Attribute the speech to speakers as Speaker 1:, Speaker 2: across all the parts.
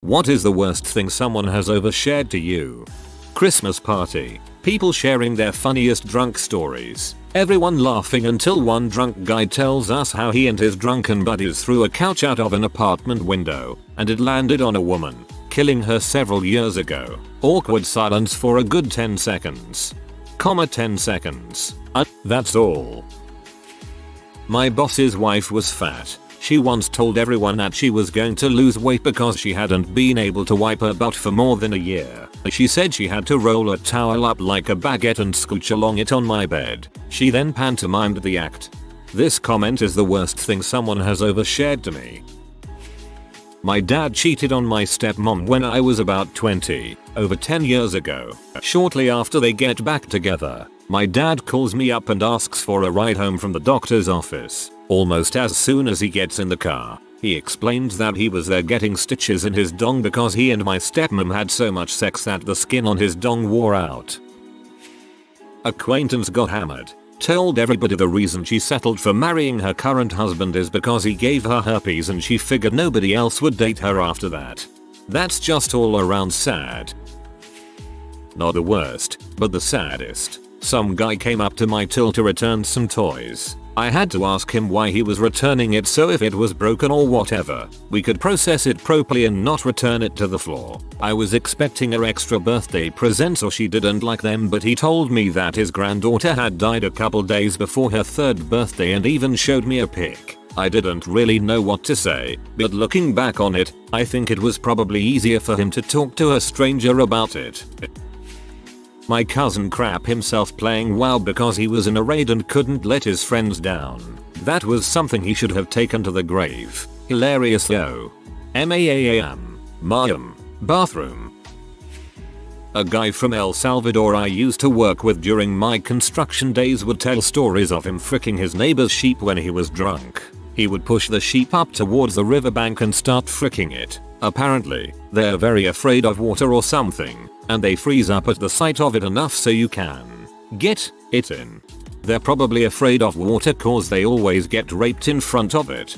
Speaker 1: What is the worst thing someone has overshared to you? Christmas party. People sharing their funniest drunk stories. Everyone laughing until one drunk guy tells us how he and his drunken buddies threw a couch out of an apartment window and it landed on a woman, killing her several years ago. Awkward silence for a good 10 seconds. 10 seconds. That's all. My boss's wife was fat. She once told everyone that she was going to lose weight because she hadn't been able to wipe her butt for more than a year. She said she had to roll a towel up like a baguette and scooch along it on my bed. She then pantomimed the act. This comment is the worst thing someone has overshared to me. My dad cheated on my stepmom when I was about 20, over 10 years ago. Shortly after they get back together, my dad calls me up and asks for a ride home from the doctor's office. Almost as soon as he gets in the car, he explains that he was there getting stitches in his dong because he and my stepmom had so much sex that the skin on his dong wore out. Acquaintance got hammered. Told everybody the reason she settled for marrying her current husband is because he gave her herpes and she figured nobody else would date her after that. That's just all around sad. Not the worst, but the saddest. Some guy came up to my till to return some toys. I had to ask him why he was returning it so if it was broken or whatever, we could process it properly and not return it to the floor. I was expecting her extra birthday presents or she didn't like them, but he told me that his granddaughter had died a couple days before her 3rd birthday and even showed me a pic. I didn't really know what to say, but looking back on it, I think it was probably easier for him to talk to a stranger about it. My cousin crap himself playing WoW because he was in a raid and couldn't let his friends down. That was something he should have taken to the grave. Hilarious though. Mayam. Bathroom. A guy from El Salvador I used to work with during my construction days would tell stories of him fricking his neighbor's sheep when he was drunk. He would push the sheep up towards the riverbank and start fricking it. Apparently, they're very afraid of water or something, and they freeze up at the sight of it enough so you can get it in. They're probably afraid of water cause they always get raped in front of it.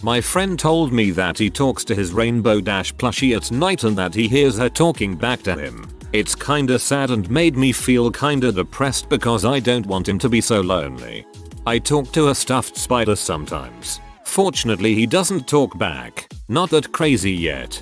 Speaker 1: My friend told me that he talks to his Rainbow Dash plushie at night and that he hears her talking back to him. It's kinda sad and made me feel kinda depressed because I don't want him to be so lonely. I talk to a stuffed spider sometimes. Fortunately he doesn't talk back, not that crazy yet.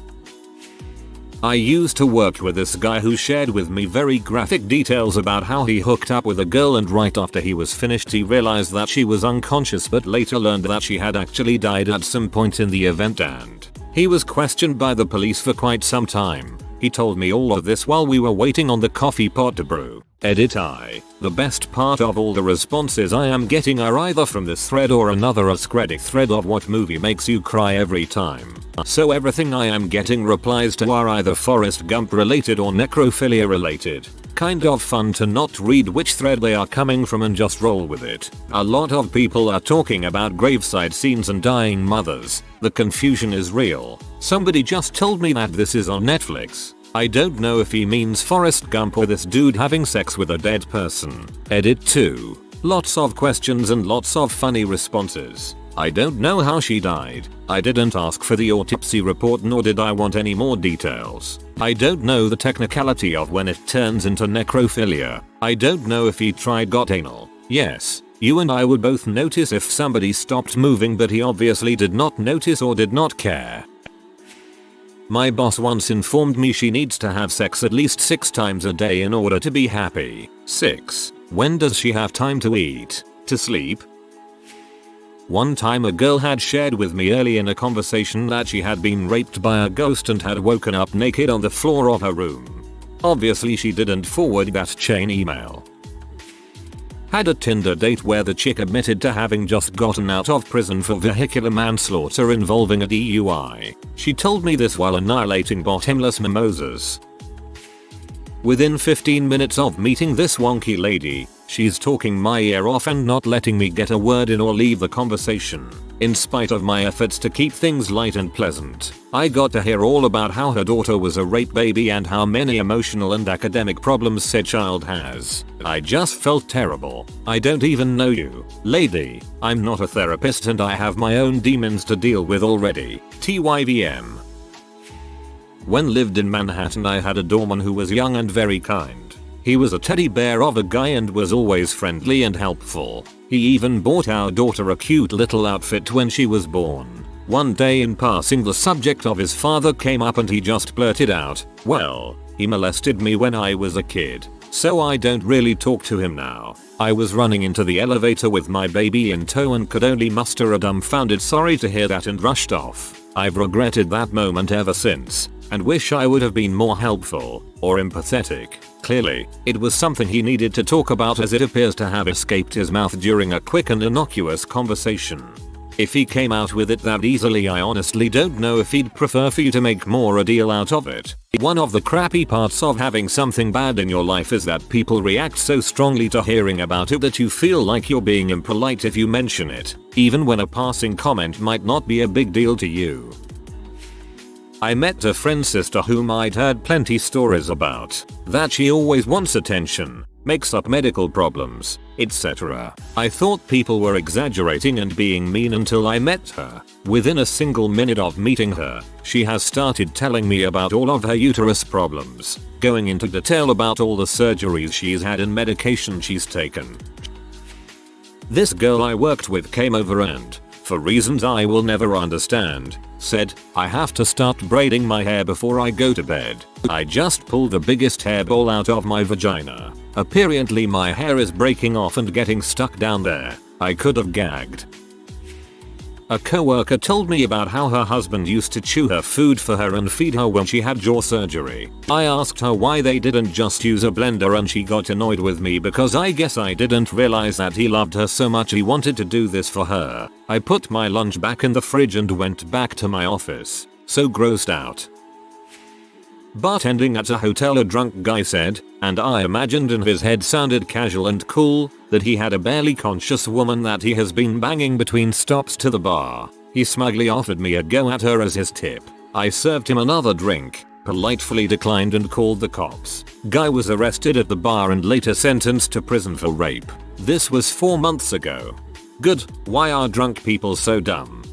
Speaker 1: I used to work with this guy who shared with me very graphic details about how he hooked up with a girl and right after he was finished he realized that she was unconscious but later learned that she had actually died at some point in the event and he was questioned by the police for quite some time. He told me all of this while we were waiting on the coffee pot to brew. Edit I. The best part of all the responses I am getting are either from this thread or another AskReddit thread of what movie makes you cry every time. So everything I am getting replies to are either Forrest Gump related or necrophilia related. Kind of fun to not read which thread they are coming from and just roll with it. A lot of people are talking about graveside scenes and dying mothers. The confusion is real. Somebody just told me that this is on Netflix. I don't know if he means Forrest Gump or this dude having sex with a dead person. Edit 2. Lots of questions and lots of funny responses. I don't know how she died. I didn't ask for the autopsy report nor did I want any more details. I don't know the technicality of when it turns into necrophilia. I don't know if he got anal. Yes, you and I would both notice if somebody stopped moving but he obviously did not notice or did not care. My boss once informed me she needs to have sex at least 6 times a day in order to be happy. 6. When does she have time to eat? To sleep? One time a girl had shared with me early in a conversation that she had been raped by a ghost and had woken up naked on the floor of her room. Obviously she didn't forward that chain email. Had a Tinder date where the chick admitted to having just gotten out of prison for vehicular manslaughter involving a DUI. She told me this while annihilating bottomless mimosas. Within 15 minutes of meeting this wonky lady, she's talking my ear off and not letting me get a word in or leave the conversation. In spite of my efforts to keep things light and pleasant, I got to hear all about how her daughter was a rape baby and how many emotional and academic problems said child has. I just felt terrible. I don't even know you, lady. I'm not a therapist and I have my own demons to deal with already. TYVM. When lived in Manhattan, I had a doorman who was young and very kind. He was a teddy bear of a guy and was always friendly and helpful. He even bought our daughter a cute little outfit when she was born. One day in passing, the subject of his father came up and he just blurted out, "Well, he molested me when I was a kid, so I don't really talk to him now." I was running into the elevator with my baby in tow and could only muster a dumbfounded sorry to hear that and rushed off. I've regretted that moment ever since and wish I would have been more helpful or empathetic. Clearly, it was something he needed to talk about, as it appears to have escaped his mouth during a quick and innocuous conversation. If he came out with it that easily, I honestly don't know if he'd prefer for you to make more a deal out of it. One of the crappy parts of having something bad in your life is that people react so strongly to hearing about it that you feel like you're being impolite if you mention it, even when a passing comment might not be a big deal to you. I met a friend's sister whom I'd heard plenty stories about, that she always wants attention, makes up medical problems, etc. I thought people were exaggerating and being mean until I met her. Within a single minute of meeting her, she has started telling me about all of her uterus problems, going into detail about all the surgeries she's had and medication she's taken. This girl I worked with came over and, for reasons I will never understand, said, "I have to start braiding my hair before I go to bed. I just pulled the biggest hairball out of my vagina. Apparently my hair is breaking off and getting stuck down there." I could have gagged. A coworker told me about how her husband used to chew her food for her and feed her when she had jaw surgery. I asked her why they didn't just use a blender and she got annoyed with me because I guess I didn't realize that he loved her so much he wanted to do this for her. I put my lunch back in the fridge and went back to my office, so grossed out. Bartending at a hotel, a drunk guy said, and I imagined in his head sounded casual and cool, that he had a barely conscious woman that he has been banging between stops to the bar. He smugly offered me a go at her as his tip. I served him another drink, politely declined and called the cops. Guy was arrested at the bar and later sentenced to prison for rape. This was 4 months ago. Good, why are drunk people so dumb?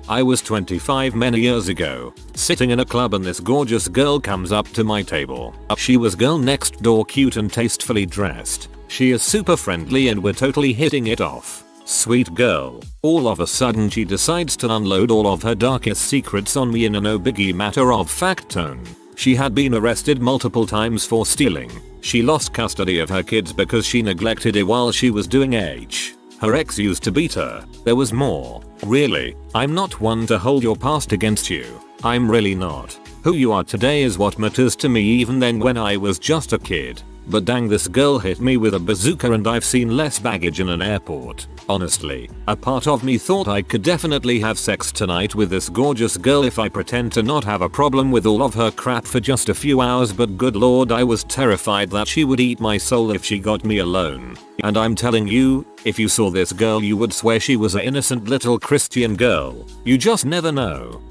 Speaker 1: I was 25 many years ago, sitting in a club and this gorgeous girl comes up to my table. She was girl next door, cute and tastefully dressed. She is super friendly and we're totally hitting it off. Sweet girl. All of a sudden she decides to unload all of her darkest secrets on me in a no biggie matter of fact tone. She had been arrested multiple times for stealing. She lost custody of her kids because she neglected it while she was doing H. Her ex used to beat her. There was more. Really, I'm not one to hold your past against you. I'm really not. Who you are today is what matters to me, even then when I was just a kid. But dang, this girl hit me with a bazooka and I've seen less baggage in an airport. Honestly, a part of me thought I could definitely have sex tonight with this gorgeous girl if I pretend to not have a problem with all of her crap for just a few hours, but good lord, I was terrified that she would eat my soul if she got me alone. And I'm telling you, if you saw this girl you would swear she was an innocent little Christian girl. You just never know.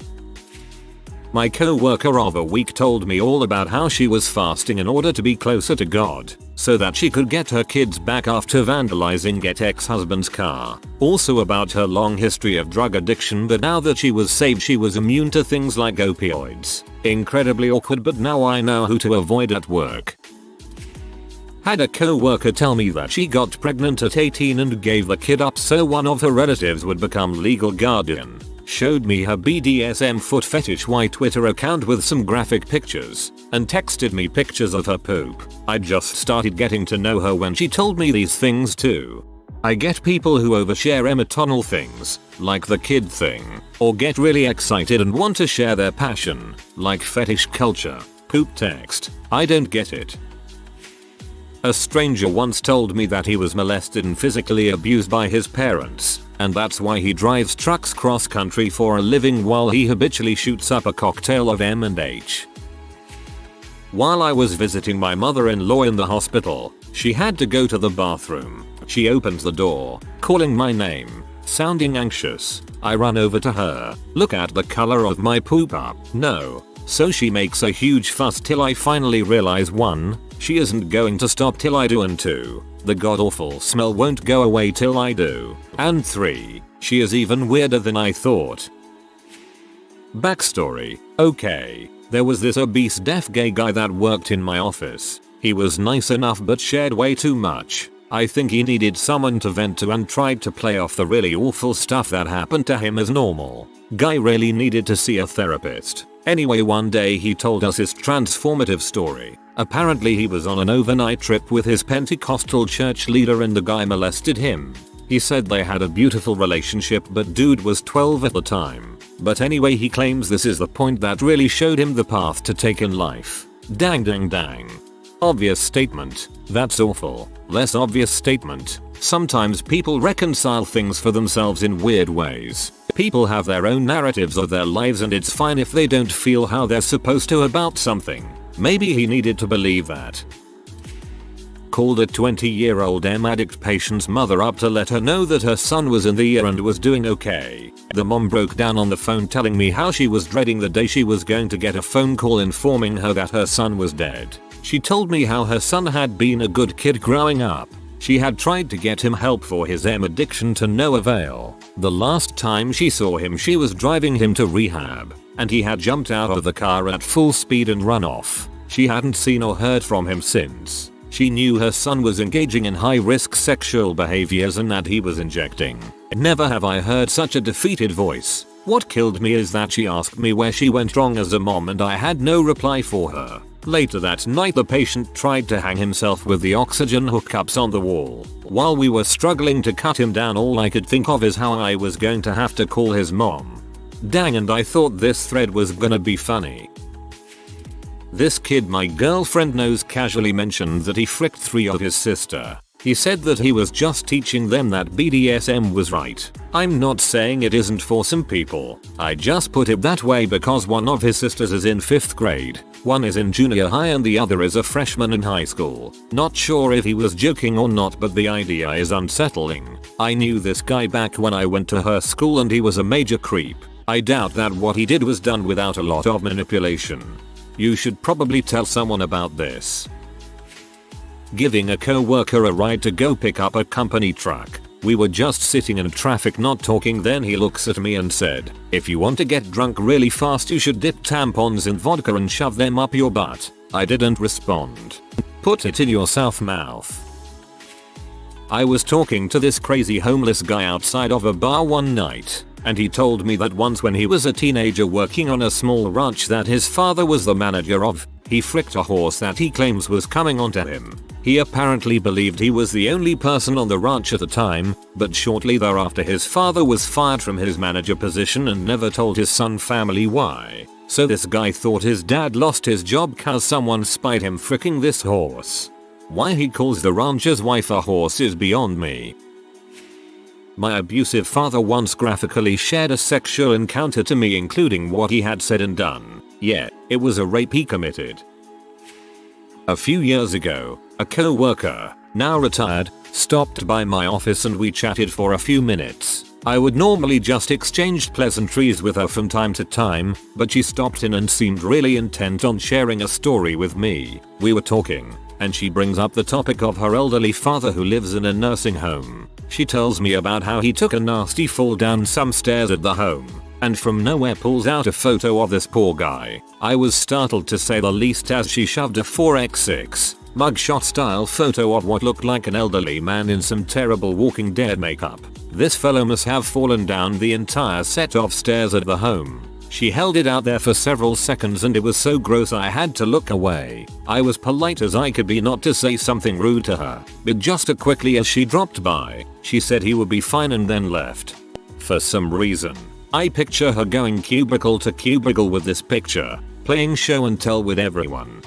Speaker 1: My co-worker of a week told me all about how she was fasting in order to be closer to God, so that she could get her kids back after vandalizing her ex-husband's car. Also about her long history of drug addiction, but now that she was saved she was immune to things like opioids. Incredibly awkward, but now I know who to avoid at work. Had a co-worker tell me that she got pregnant at 18 and gave the kid up so one of her relatives would become legal guardian. Showed me her BDSM foot fetish white Twitter account with some graphic pictures, and texted me pictures of her poop. I just started getting to know her when she told me these things too. I get people who overshare emotional things, like the kid thing, or get really excited and want to share their passion, like fetish culture. Poop text. I don't get it. A stranger once told me that he was molested and physically abused by his parents, and that's why he drives trucks cross country for a living while he habitually shoots up a cocktail of M&H. While I was visiting my mother-in-law in the hospital, she had to go to the bathroom. She opens the door, calling my name, sounding anxious. I run over to her, look at the color of my poop up. No. So she makes a huge fuss till I finally realize 1, she isn't going to stop till I do, and 2, the god-awful smell won't go away till I do, and 3, she is even weirder than I thought. Backstory. Okay, there was this obese deaf gay guy that worked in my office. He was nice enough but shared way too much. I think he needed someone to vent to and tried to play off the really awful stuff that happened to him as normal. Guy really needed to see a therapist. Anyway, one day he told us his transformative story. Apparently he was on an overnight trip with his Pentecostal church leader and the guy molested him. He said they had a beautiful relationship but dude was 12 at the time. But anyway, he claims this is the point that really showed him the path to take in life. Dang dang dang. Obvious statement. That's awful. Less obvious statement. Sometimes people reconcile things for themselves in weird ways. People have their own narratives of their lives and it's fine if they don't feel how they're supposed to about something. Maybe he needed to believe that. Called a 20-year-old addict patient's mother up to let her know that her son was in the ER and was doing okay. The mom broke down on the phone telling me how she was dreading the day she was going to get a phone call informing her that her son was dead. She told me how her son had been a good kid growing up. She had tried to get him help for his addiction to no avail. The last time she saw him she was driving him to rehab, and he had jumped out of the car at full speed and run off. She hadn't seen or heard from him since. She knew her son was engaging in high-risk sexual behaviors and that he was injecting. Never have I heard such a defeated voice. What killed me is that she asked me where she went wrong as a mom and I had no reply for her. Later that night the patient tried to hang himself with the oxygen hookups on the wall. While we were struggling to cut him down, all I could think of is how I was going to have to call his mom. Dang, and I thought this thread was gonna be funny. This kid my girlfriend knows casually mentioned that he fricked 3 of his sister. He said that he was just teaching them that BDSM was right. I'm not saying it isn't for some people. I just put it that way because one of his sisters is in 5th grade, one is in junior high and the other is a freshman in high school. Not sure if he was joking or not, but the idea is unsettling. I knew this guy back when I went to her school and he was a major creep. I doubt that what he did was done without a lot of manipulation. You should probably tell someone about this. Giving a co-worker a ride to go pick up a company truck. We were just sitting in traffic not talking, then he looks at me and said, "If you want to get drunk really fast you should dip tampons in vodka and shove them up your butt." I didn't respond. Put it in your south mouth. I was talking to this crazy homeless guy outside of a bar one night, and he told me that once when he was a teenager working on a small ranch that his father was the manager of, he fricked a horse that he claims was coming onto him. He apparently believed he was the only person on the ranch at the time, but shortly thereafter his father was fired from his manager position and never told his son family why. So this guy thought his dad lost his job cause someone spied him fricking this horse. Why he calls the rancher's wife a horse is beyond me. My abusive father once graphically shared a sexual encounter to me, including what he had said and done. Yeah, it was a rape he committed. A few years ago, a co-worker, now retired, stopped by my office and we chatted for a few minutes. I would normally just exchange pleasantries with her from time to time, but she stopped in and seemed really intent on sharing a story with me. We were talking, and she brings up the topic of her elderly father who lives in a nursing home. She tells me about how he took a nasty fall down some stairs at the home, and from nowhere pulls out a photo of this poor guy. I was startled to say the least as she shoved a 4x6 mugshot style photo of what looked like an elderly man in some terrible Walking Dead makeup. This fellow must have fallen down the entire set of stairs at the home. She held it out there for several seconds and it was so gross I had to look away. I was polite as I could be not to say something rude to her, but just as quickly as she dropped by, she said he would be fine and then left. For some reason, I picture her going cubicle to cubicle with this picture, playing show and tell with everyone.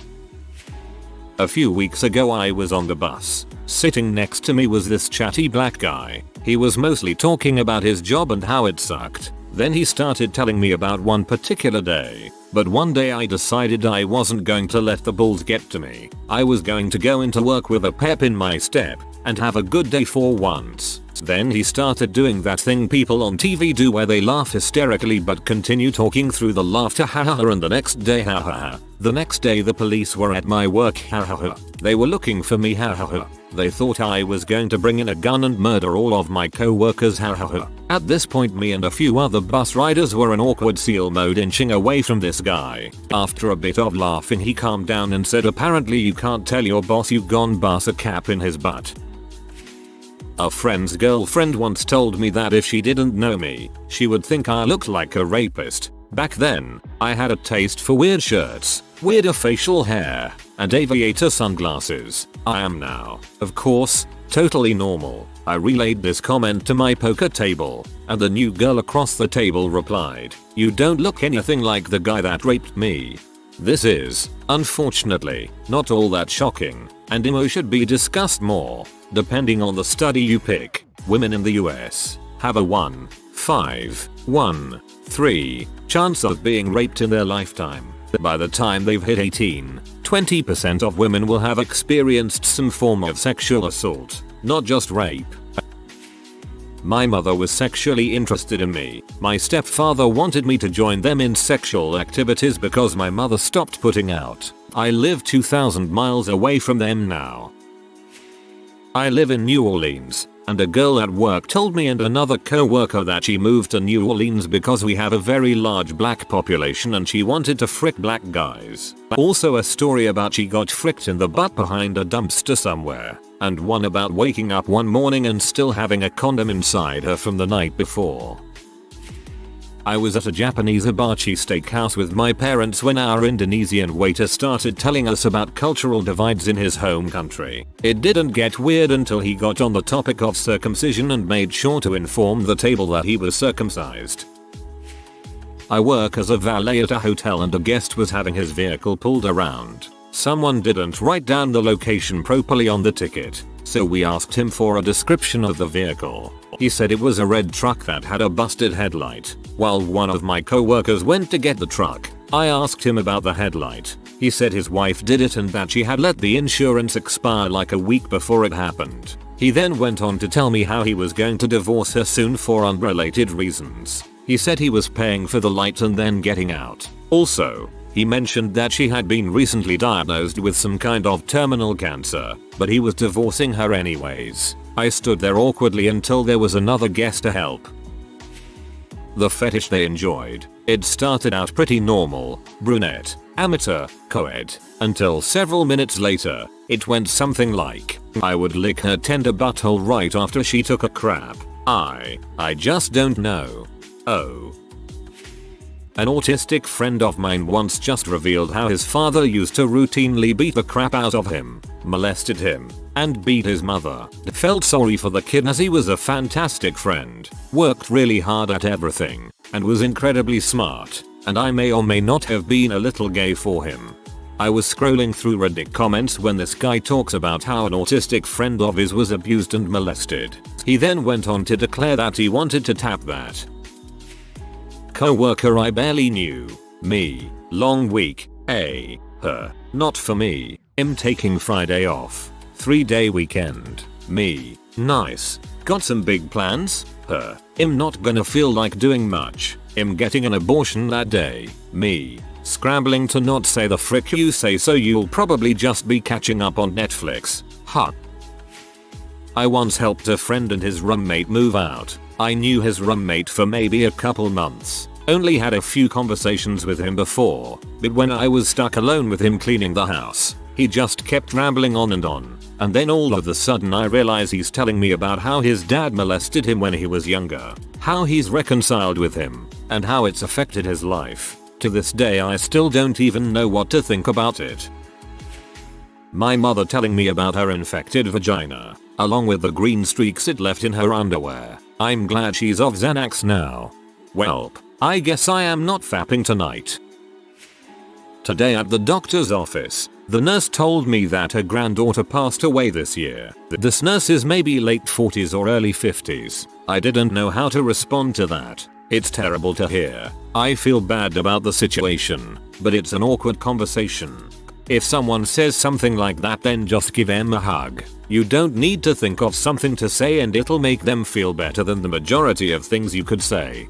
Speaker 1: A few weeks ago I was on the bus. Sitting next to me was this chatty black guy. He was mostly talking about his job and how it sucked. Then he started telling me about one particular day. But one day I decided I wasn't going to let the bulls get to me. I was going to go into work with a pep in my step and have a good day for once. Then he started doing that thing people on TV do where they laugh hysterically but continue talking through the laughter, ha ha ha, and the next day, ha ha ha. The next day the police were at my work, ha ha ha. They were looking for me, ha ha ha. They thought I was going to bring in a gun and murder all of my co-workers, hahaha. At this point me and a few other bus riders were in awkward seal mode inching away from this guy. After a bit of laughing he calmed down and said, apparently you can't tell your boss you've gone bust a cap in his butt. A friend's girlfriend once told me that if she didn't know me, she would think I looked like a rapist. Back then, I had a taste for weird shirts, weirder facial hair, and aviator sunglasses. I am now, of course, totally normal. I relayed this comment to my poker table, and the new girl across the table replied, "You don't look anything like the guy that raped me." This is, unfortunately, not all that shocking, and emo should be discussed more. Depending on the study you pick, women in the US have a 1/5/1/3 chance of being raped in their lifetime. By the time they've hit 18, 20% of women will have experienced some form of sexual assault, not just rape. My mother was sexually interested in me. My stepfather wanted me to join them in sexual activities because my mother stopped putting out. I live 2,000 miles away from them now. I live in New Orleans, and a girl at work told me and another co-worker that she moved to New Orleans because we have a very large black population and she wanted to frick black guys. Also a story about she got fricked in the butt behind a dumpster somewhere, and one about waking up one morning and still having a condom inside her from the night before. I was at a Japanese hibachi steakhouse with my parents when our Indonesian waiter started telling us about cultural divides in his home country. It didn't get weird until he got on the topic of circumcision and made sure to inform the table that he was circumcised. I work as a valet at a hotel and a guest was having his vehicle pulled around. Someone didn't write down the location properly on the ticket, so we asked him for a description of the vehicle. He said it was a red truck that had a busted headlight. While one of my co-workers went to get the truck, I asked him about the headlight. He said his wife did it and that she had let the insurance expire like a week before it happened. He then went on to tell me how he was going to divorce her soon for unrelated reasons. He said he was paying for the light and then getting out. Also, he mentioned that she had been recently diagnosed with some kind of terminal cancer, but he was divorcing her anyways. I stood there awkwardly until there was another guest to help. The fetish they enjoyed. It started out pretty normal, brunette, amateur, co-ed, until several minutes later, it went something like, I would lick her tender butthole right after she took a crap. I just don't know. Oh. An autistic friend of mine once just revealed how his father used to routinely beat the crap out of him, molested him, and beat his mother. Felt sorry for the kid as he was a fantastic friend, worked really hard at everything, and was incredibly smart, and I may or may not have been a little gay for him. I was scrolling through Reddit comments when this guy talks about how an autistic friend of his was abused and molested. He then went on to declare that he wanted to tap that co-worker I barely knew. Me. Long week. Her. Not for me. Him taking Friday off. 3-day weekend. Me. Nice. Got some big plans? Her. Him not gonna feel like doing much. Him getting an abortion that day. Me. Scrambling to not say the frick you say so you'll probably just be catching up on Netflix. Huh. I once helped a friend and his roommate move out. I knew his roommate for maybe a couple months. Only had a few conversations with him before, but when I was stuck alone with him cleaning the house, he just kept rambling on, and then all of a sudden I realize he's telling me about how his dad molested him when he was younger, how he's reconciled with him, and how it's affected his life. To this day I still don't even know what to think about it. My mother telling me about her infected vagina, along with the green streaks it left in her underwear. I'm glad she's off Xanax now. Welp, I guess I am not fapping tonight. Today at the doctor's office, the nurse told me that her granddaughter passed away this year. This nurse is maybe late 40s or early 50s. I didn't know how to respond to that. It's terrible to hear. I feel bad about the situation, but it's an awkward conversation. If someone says something like that, then just give them a hug. You don't need to think of something to say and it'll make them feel better than the majority of things you could say.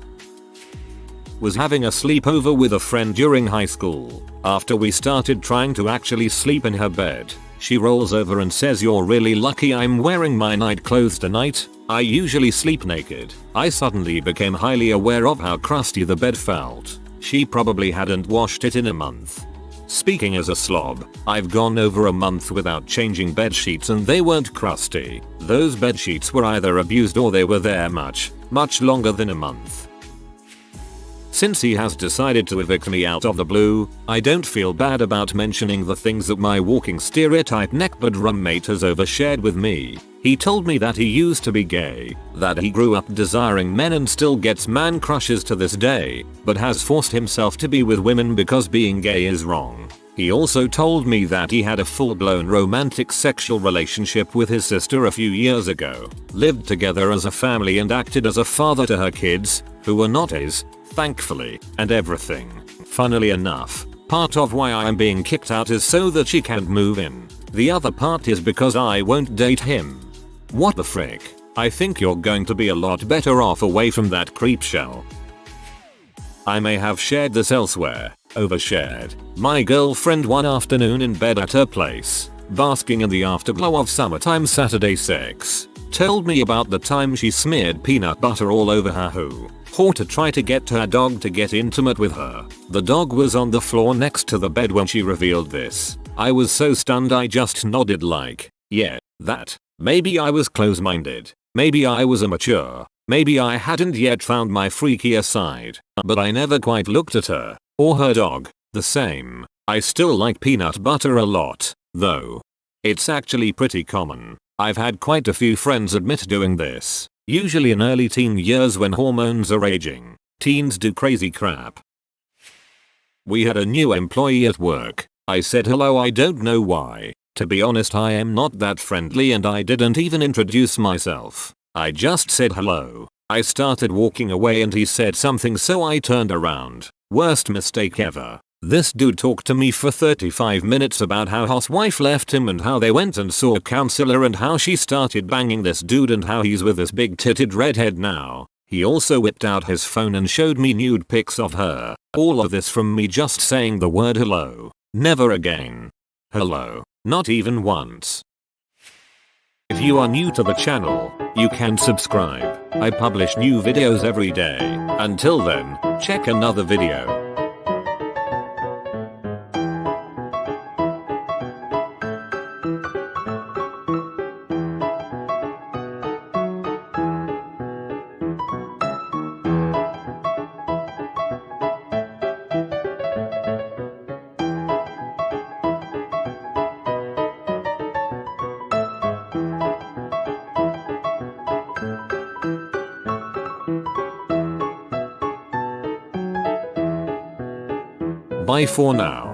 Speaker 1: Was having a sleepover with a friend during high school. After we started trying to actually sleep in her bed, She rolls over and says, "You're really lucky I'm wearing my night clothes tonight. I usually sleep naked." I suddenly became highly aware of how crusty the bed felt. She probably hadn't washed it in a month. Speaking as a slob, I've gone over a month without changing bed sheets and they weren't crusty. Those bed sheets were either abused or they were there much longer than a month. Since he has decided to evict me out of the blue, I don't feel bad about mentioning the things that my walking stereotype neckbeard roommate has overshared with me. He told me that he used to be gay, that he grew up desiring men and still gets man crushes to this day, but has forced himself to be with women because being gay is wrong. He also told me that he had a full-blown romantic sexual relationship with his sister a few years ago, lived together as a family and acted as a father to her kids, who were not his, thankfully, and everything. Funnily enough, part of why I'm being kicked out is so that she can't move in. The other part is because I won't date him. What the frick? I think you're going to be a lot better off away from that creep shell. I may have shared this elsewhere. Overshared. My girlfriend one afternoon in bed at her place, basking in the afterglow of summertime Saturday sex, told me about the time she smeared peanut butter all over her haw to try to get her dog to get intimate with her. The dog was on the floor next to the bed when she revealed this. I was so stunned I just nodded like, yeah, that. Maybe I was close-minded. Maybe I was immature. Maybe I hadn't yet found my freakier side. But I never quite looked at her, or her dog, the same. I still like peanut butter a lot, though. It's actually pretty common. I've had quite a few friends admit doing this. Usually in early teen years when hormones are raging. Teens do crazy crap. We had a new employee at work. I said hello. I don't know why. To be honest, I am not that friendly and I didn't even introduce myself. I just said hello. I started walking away and he said something, so I turned around. Worst mistake ever. This dude talked to me for 35 minutes about how his wife left him and how they went and saw a counselor and how she started banging this dude and how he's with this big titted redhead now. He also whipped out his phone and showed me nude pics of her. All of this from me just saying the word hello. Never again. Hello. Not even once. If you are new to the channel, you can subscribe. I publish new videos every day. Until then, check another video. Bye for now.